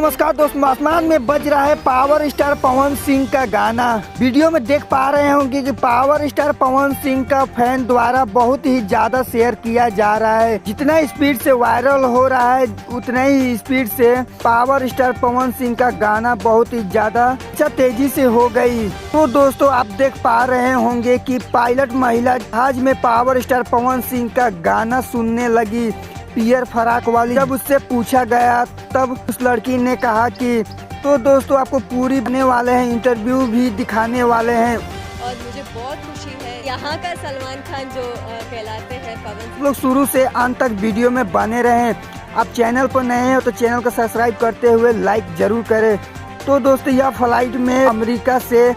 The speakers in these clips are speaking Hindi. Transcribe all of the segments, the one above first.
नमस्कार दोस्तों, आसमान में बज रहा है पावर स्टार पवन सिंह का गाना। वीडियो में देख पा रहे होंगे कि पावर स्टार पवन सिंह का फैन द्वारा बहुत ही ज्यादा शेयर किया जा रहा है। जितना स्पीड से वायरल हो रहा है उतना ही स्पीड से पावर स्टार पवन सिंह का गाना बहुत ही ज्यादा तेजी से हो गई। तो दोस्तों आप देख पा रहे होंगे कि पायलट महिला जहाज में पावर स्टार पवन सिंह का गाना सुनने लगी, पियर फराक वाली। जब उससे पूछा गया तब उस लड़की ने कहा कि तो दोस्तों आपको पूरी बने वाले हैं, इंटरव्यू भी दिखाने वाले हैं। और मुझे बहुत खुशी है, यहाँ का सलमान खान जो कहलाते हैं पवन। लोग शुरू से अंत तक वीडियो में बने रहें। आप चैनल पर नए हैं तो चैनल को सब्सक्राइब करते हुए लाइक जरूर करें। तो दोस्तों यह फ्लाइट में अमेरिका से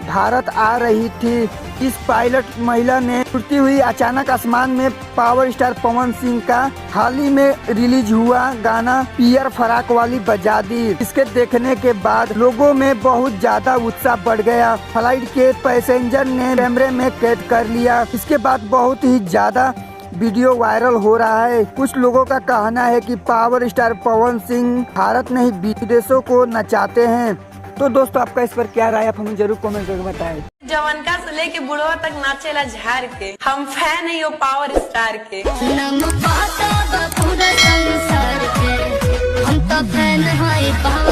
भारत आ रही थी। इस पायलट महिला ने उड़ती हुई अचानक आसमान में पावर स्टार पवन सिंह का हाल ही में रिलीज हुआ गाना पियर फराक वाली बजा दी। इसके देखने के बाद लोगों में बहुत ज्यादा उत्साह बढ़ गया। फ्लाइट के पैसेंजर ने कैमरे में कैद कर लिया। इसके बाद बहुत ही ज्यादा वीडियो वायरल हो रहा है। कुछ लोगों का कहना है कि पावर स्टार पवन सिंह भारत नहीं विदेशों को नचाते हैं। तो दोस्तों आपका इस पर क्या राय, आप हमें जरूर कमेंट करके बताएं। जवनका से लेके बुढ़वा तक नाचेला झाड़ के, हम फैन है यो पावर स्टार के। हम तो फैन है पावर